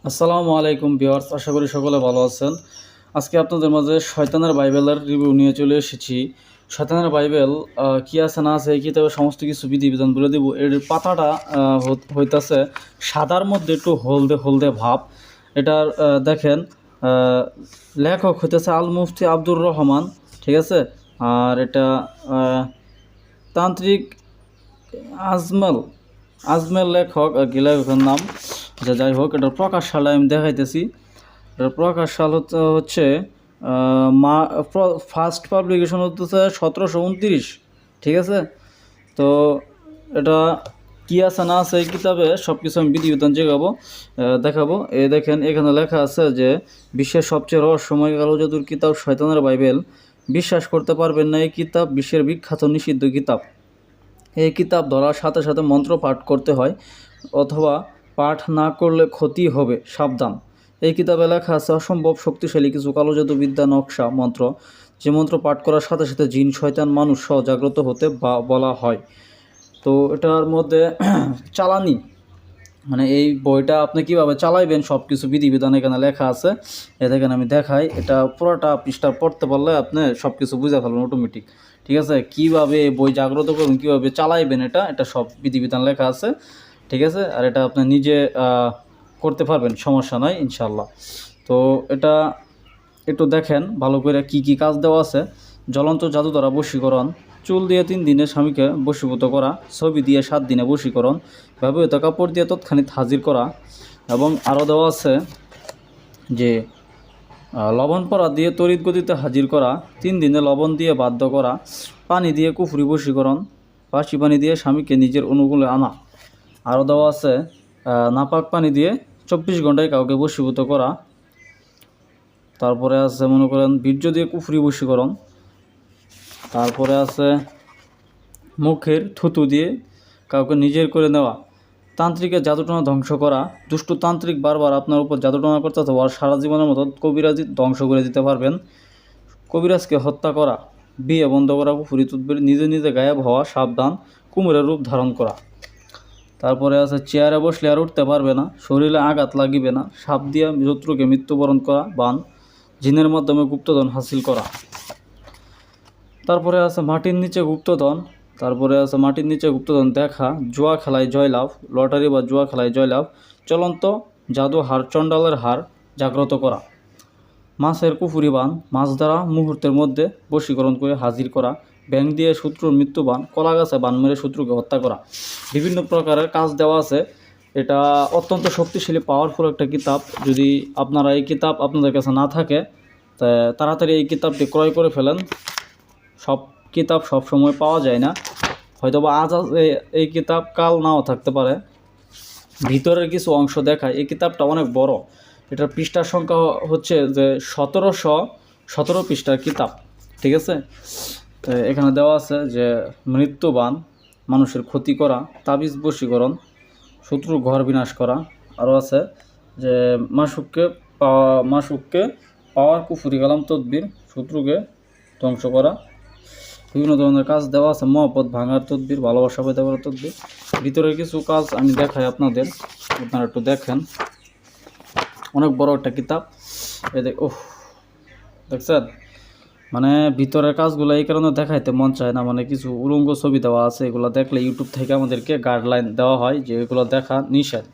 আসসালামু আলাইকুম ভিউয়ার্স, আশা করি সকলে ভালো আছেন। আজকে আপনাদের মাঝে শয়তানের বাইবেলের রিভিউ নিয়ে চলে এসেছি। শয়তানের বাইবেল কি আছে না আছে এই কিতাবে সমস্ত কিছু বিধিবিধান বলে দেব। এর পাতাটা হইতাছে সাদার মধ্যে একটু হলদে হলদে ভাব। এটার দেখেন, লেখক হইতেছে আল মুফতি আব্দুর রহমান, ঠিক আছে। আর এটা তান্ত্রিক আজমল আজমের লেখক আর কি, লেখকের নাম। যাই হোক, এটার প্রকাশ সালটা আমি দেখাইতেছি। এটার প্রকাশ সাল হচ্ছে ফার্স্ট পাবলিকেশন হচ্ছে 1729, ঠিক আছে। তো এটা কি আছে না আছে এই কিতাবে সব কিছু আমি বিধিবিধান দেখাবো। দেখেন, এখানে লেখা আছে যে বিশ্বের সবচেয়ে রহস্যময় কালো জাদুর কিতাব শয়তানের বাইবেল। বিশ্বাস করতে পারবেন না, এই কিতাব বিশ্বের বিখ্যাত নিষিদ্ধ কিতাব। এই কিতাব ধরার সাথে সাথে মন্ত্র পাঠ করতে হয়, অথবা পাঠ না করলে ক্ষতি হবে, সাবধান। এই কিতাবে লেখা আছে অসম্ভব শক্তিশালী কিছু কালো জাদুবিদ্যা নকশা মন্ত্র, যে মন্ত্র পাঠ করার সাথে সাথে জিন শয়তান মানুষ সহ জাগ্রত হতে বলা হয়। তো এটার মধ্যে চালানি, মানে এই বইটা আপনি কিভাবে চালাইবেন সব কিছু বিধিবিধান এখানে লেখা আছে। দেখেন, আমি দেখাই। এটা পুরোটা পৃষ্ঠা পড়তে পারলে আপনি সব কিছু বুঝে ফেলবেন অটোমেটিক, ঠিক আছে। কীভাবে বই জাগ্রত করুন, কীভাবে চালাইবেন, এটা সব বিধিবিধান লেখা আছে, ঠিক আছে। আর এটা আপনি নিজে করতে পারবেন, সমস্যা নাই ইনশাল্লাহ। তো এটা একটু দেখেন ভালো করে কি কি কাজ দেওয়া আছে। জ্বলন্ত জাদু দ্বারা বশীকরণ, চুল দিয়ে 3 দিনে স্বামীকে বশীভূত করা, ছবি দিয়ে 7 দিনে বশীকরণ, ব্যবহৃত কাপড় দিয়ে তৎক্ষণিক হাজির করা। এবং আরও দেওয়া আছে যে লবণ পরা দিয়ে তড়িৎ গতিতে হাজির করা, 3 দিনে লবণ দিয়ে বাধ্য করা, পানি দিয়ে কুফরি বশীকরণ, বাসি পানি দিয়ে স্বামীকে নিজের অনুকূলে আনা। আরও দেওয়া আছে নাপাক পানি দিয়ে 24 ঘন্টায় কাউকে বশীভূত করা। তারপরে আছে মনে করেন বীর্য দিয়ে কুফরি বশীকরণ। তারপরে আছে মুখের থুতু দিয়ে কাউকে নিজের করে নেওয়া, তান্ত্রিকের জাদুটনা ধ্বংস করা। দুষ্ট তান্ত্রিক বারবার আপনার উপর জাদুটনা করতে অথবা সারা জীবনের মতো কবিরাজি ধ্বংস করে দিতে পারবেন। কবিরাজকে হত্যা করা, বিয়ে বন্ধ করা, কুফরি তুদবির, নিজে নিজে গায়েব হওয়া, সাবধান, কুমিরের রূপ ধারণ করা। তারপরে আছে চেয়ারে বসলে আর উঠতে পারবে না, শরীরে আঘাত লাগিবে না, সাপ দিয়া শত্রুকে মৃত্যুবরণ করা, বান, জিনের মাধ্যমে গুপ্তধন হাসিল করা। তারপরে আছে মাটির নিচে গুপ্তধন। তারপরে আছে মাটির নিচে গুপ্তধন দেখা, জুয়া খেলায় জয়লাভ, লটারি বা জুয়া খেলায় জয়লাভ, চলন্ত জাদু হার, চণ্ডালের হার জাগ্রত করা, মাছের কুফুরি বান, মাছ দ্বারা মুহূর্তের মধ্যে বশীকরণ করে হাজির করা, ব্যাং দিয়ে শত্রুর মৃত্যুবান, কলা গাছে বান মেরে শত্রুকে হত্যা করা। বিভিন্ন প্রকারের কাজ দেওয়া আছে। এটা অত্যন্ত শক্তিশালী পাওয়ারফুল একটা কিতাব। যদি আপনারা এই কিতাব আপনাদের কাছে না থাকে, তাড়াতাড়ি এই কিতাবটি ক্রয় করে ফেলেন। সব কিতাব সব সময় পাওয়া যায় না, হয়তোবা আজ এই কিতাব কাল নাও থাকতে পারে। ভিতরের কিছু অংশ দেখায়। এই কিতাবটা অনেক বড়। এটার পৃষ্ঠার সংখ্যা হচ্ছে যে 1717 পৃষ্ঠার কিতাব, ঠিক আছে। তো এখানে দেওয়া আছে যে মৃত্যুবান, মানুষের ক্ষতি করা, তাবিজ বশীকরণ, শত্রুর ঘর বিনাশ করা। আরও আছে যে মাসুককে পাওয়ার কুফুরি কালাম তদবির, শত্রুকে ধ্বংস করা। বিভিন্ন ধরনের কাজ দেওয়া আছে, মহব্বত ভাঙার তদবির, ভালোবাসা পেতে করার তদবির। ভিতরের কিছু কাজ আমি দেখাই আপনাদের, আপনারা একটু দেখেন। অনেক বড় একটা কিতাব। দেখছেন, মানে ভিতরের কাজগুলো এই কারণে দেখাইতে মন চায় না, মানে কিছু উলঙ্গ ছবি দেওয়া আছে। এগুলো দেখলে ইউটিউব থেকে আমাদেরকে গাইডলাইন দেওয়া হয় যে এগুলো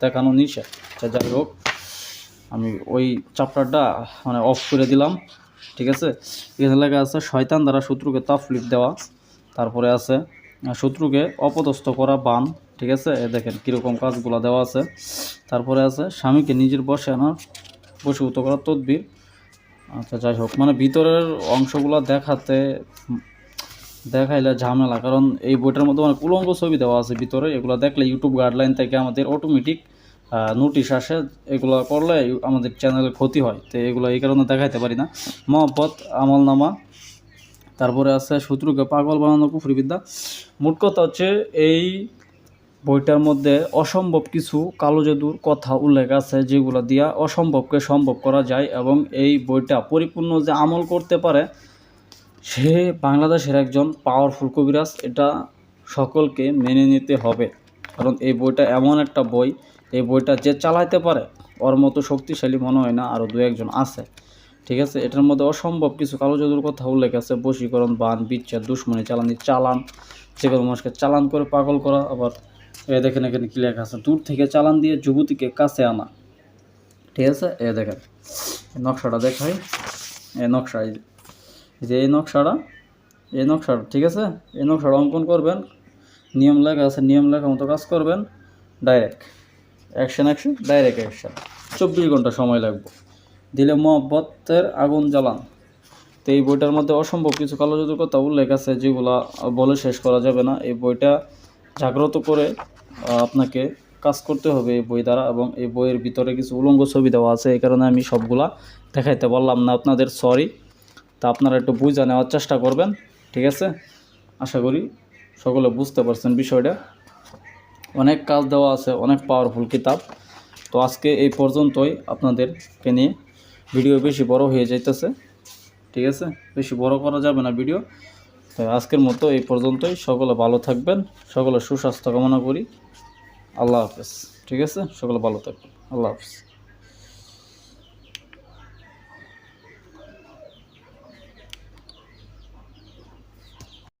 দেখানো নিষেধ। যাই হোক, আমি ওই চ্যাপ্টারটা মানে অফ করে দিলাম, ঠিক আছে। এখানে লেখা আছে শয়তান দ্বারা শত্রুকে তাফলিক দেওয়া। তারপরে আছে শত্রুকে অপদস্থ করা, বান, ঠিক আছে। দেখেন কীরকম কাজগুলো দেওয়া আছে। তারপরে আছে স্বামীকে নিজের বশে আনার, বশীভূত করার তদবির। আচ্ছা, যাই হোক, মানে ভিতরের অংশগুলো দেখাইলে ঝামেলা, কারণ এই বইটার মধ্যে অনেক উলঙ্গ ছবি দেওয়া আছে ভিতরে। এগুলো দেখলে ইউটিউব গাইডলাইন থেকে আমাদের অটোমেটিক নোটিশ আসে। এগুলো করলে আমাদের চ্যানেলের ক্ষতি হয়, তো এগুলো এই কারণে দেখাইতে পারি না। মহব্বত আমলনামা। তারপরে আছে শত্রুকে পাগল বানানো, কুফরিবিদ্যা। মোট কথা হচ্ছে এই বইটার মধ্যে অসম্ভব কিছু কালো জাদুর কথা উল্লেখ আছে, যেগুলো দিয়া অসম্ভবকে সম্ভব করা যায়। এবং এই বইটা পরিপূর্ণ যে আমল করতে পারে সে বাংলাদেশের একজন পাওয়ারফুল কবিরাজ। এটা সকলকে মেনে নিতে হবে, কারণ এই বইটা এমন একটা বই, এই বইটা যে চালাইতে পারে ওর মতো শক্তিশালী মনে হয় না, আরও দু একজন আছে। ঠিক আছে, এটার মধ্যে অসম্ভব কিছু কালো জাদুর কথা উল্লেখ আছে, বশীকরণ, বান, বিচ্ছেদ, দুশ্মনী, চালান, যে কোনো মানুষকে চালান করে পাগল করা। আবার দেখেন এখানে কি লেখা আছে, দূর থেকে চালান দিয়ে যুবতীকে কাছে আনা। ঠিক আছে, দেখেন নকশাটা দেখাই, এই নকশা, যে এই নকশাটা ঠিক আছে, এই নকশাটা অঙ্কন করবেন, নিয়ম লেখা আছে, নিয়ম লেখা মতো কাজ করবেন, ডাইরেক্ট অ্যাকশন, ডাইরেক্ট অ্যাকশন। 24 ঘন্টা সময় লাগবে, দিলে মহব্বতের আগুন জ্বালান। তো এই বইটার মধ্যে অসম্ভব কিছু কালো জাদুর কথা উল্লেখ আছে, যেগুলা বলে শেষ করা যাবে না। এই বইটা জাগ্রত করে আপনাকে কাজ করতে হবে এই বই দ্বারা, এবং এই বইয়ের ভিতরে কিছু উলঙ্গ ছবি দেওয়া আছে, এই কারণে আমি সবগুলা দেখাইতে পারলাম না আপনাদের, সরি। তা আপনারা একটু বুঝে নেওয়ার চেষ্টা করবেন। ঠিক আছে, আশা করি সকলে বুঝতে পারছেন বিষয়টা। অনেক কাজ দেওয়া আছে, অনেক পাওয়ারফুল কিতাব। তো আজকে এই পর্যন্তই, আপনাদেরকে নিয়ে ভিডিও বেশি বড় হয়ে যাইতেছে। ঠিক আছে, বেশি বড় করা যাবে না ভিডিও। আজকের মতো এই পর্যন্তই। সকলে ভালো থাকবেন, সকলে সুস্বাস্থ্য কামনা করি। আল্লাহ হাফেজ। ঠিক আছে, সকলে ভালো থাকবেন। আল্লাহ হাফেজ।